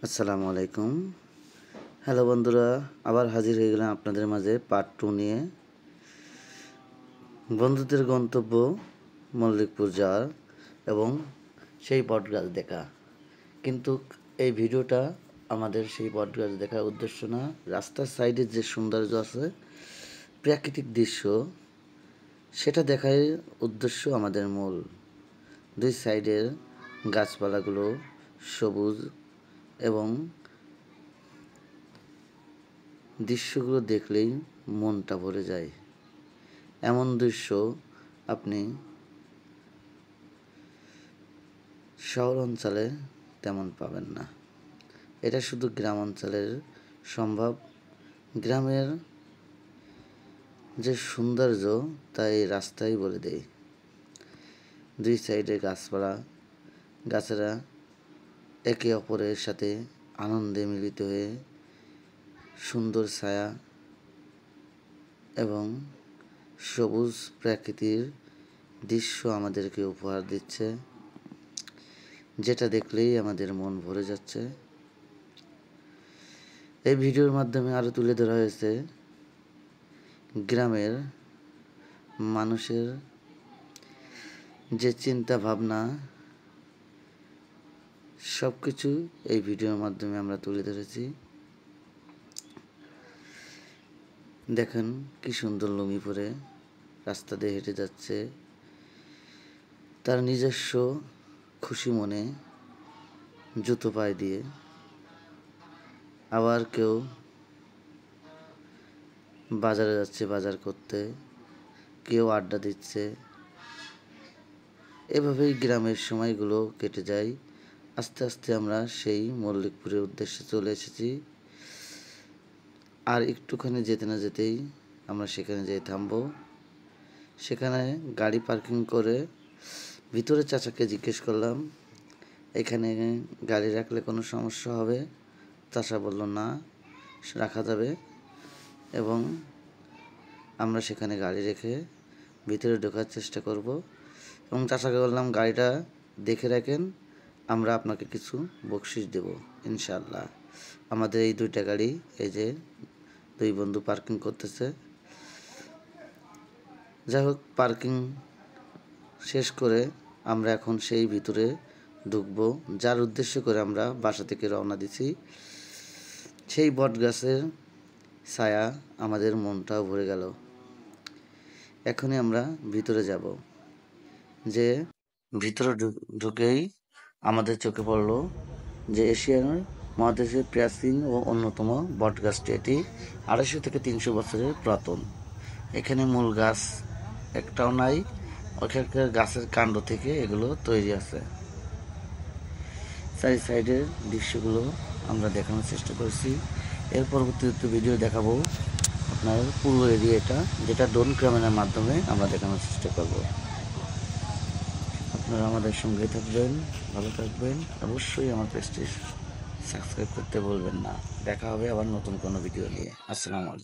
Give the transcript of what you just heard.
আসসালামু আলাইকুম। হ্যালো বন্ধুরা, আবার হাজির হয়ে গেলাম আপনাদের মাঝে পার্ট 2 নিয়ে। বন্ধুদের গন্তব্য মল্লিকপুর যাওয়া এবং সেই বটগাছ দেখা। কিন্তু এই ভিডিওটা আমাদের সেই বটগাছ দেখার উদ্দেশ্য না, রাস্তার সাইডে যে সৌন্দর্য আছে, প্রাকৃতিক দৃশ্য, সেটা দেখার উদ্দেশ্য আমাদের মূল। দুই সাইডের গাছপালাগুলো সবুজ এবং দৃশ্যগুলো দেখলেই মনটা ভরে যায়। এমন দৃশ্য আপনি শহর অঞ্চলে তেমন পাবেন না। এটা শুধু গ্রাম অঞ্চলের সম্ভব। গ্রামের যে সৌন্দর্য তা এই রাস্তাই বলে দেয়। দুই সাইডে গাছপালা, গাছেরা একে অপরের সাথে আনন্দে মিলিত হয়ে সুন্দর ছায়া এবং সবুজ প্রাকৃতির দৃশ্য আমাদেরকে উপহার দিচ্ছে, যেটা দেখলেই আমাদের মন ভরে যাচ্ছে। এই ভিডিওর মাধ্যমে আরও তুলে ধরা হয়েছে গ্রামের মানুষের যে চিন্তা ভাবনা, সব কিছু এই ভিডিওর মাধ্যমে আমরা তুলে ধরেছি। দেখেন কি সুন্দর লুঙ্গি পরে রাস্তা দিয়ে হেঁটে যাচ্ছে, তার নিজস্ব খুশি মনে জুতো পায়ে দিয়ে। আবার কেউ বাজারে যাচ্ছে বাজার করতে, কেউ আড্ডা দিচ্ছে। এভাবেই গ্রামের সময়গুলো কেটে যায়। আস্তে আস্তে আমরা সেই মল্লিকপুরের উদ্দেশ্যে চলে এসেছি। আর একটুখানি যেতে না যেতেই আমরা সেখানে যেয়ে থামবো। সেখানে গাড়ি পার্কিং করে ভিতরে চাচাকে জিজ্ঞেস করলাম, এখানে গাড়ি রাখলে কোনো সমস্যা হবে? চাচা বলল না, রাখা যাবে। এবং আমরা সেখানে গাড়ি রেখে ভিতরে ঢোকার চেষ্টা করব এবং চাচাকে বললাম, গাড়িটা দেখে রাখেন, আমরা আপনাকে কিছু বকশিশ দেব ইনশাআল্লাহ। আমাদের এই দুইটা গাড়ি, এই যে দুই বন্ধু পার্কিং করতেছে। যাই হোক, পার্কিং শেষ করে আমরা এখন সেই ভিতরে ঢুকবো, যার উদ্দেশ্য করে আমরা বাসা থেকে রওনা দিছি। সেই বট গাছের ছায়া আমাদের মনটাও ভরে গেল। এখনই আমরা ভিতরে যাব। যে ভিতরে ঢুকেই আমাদের চোখে পড়ল যে এশিয়ার মহাদেশের প্রাচীন ও অন্যতম বট গাছটি। এটি 250 থেকে 300 বছরের পুরাতন। এখানে মূল গাছ একটাও নাই, ওখানকার গাছের কাণ্ড থেকে এগুলো তৈরি আছে। চারি সাইডের দৃশ্যগুলো আমরা দেখানোর চেষ্টা করেছি। এর পরবর্তীতে ভিডিও দেখাবো আপনার পুরো এরিয়াটা, যেটা ড্রোন ক্যামেরার মাধ্যমে আমরা দেখানোর চেষ্টা করব। আপনারা আমাদের সঙ্গে থাকবেন, ভালো থাকবেন। অবশ্যই আমার পেজটি সাবস্ক্রাইব করতে বলবেন না। দেখা হবে আবার নতুন কোনো ভিডিও নিয়ে। আসসালামু আলাইকুম।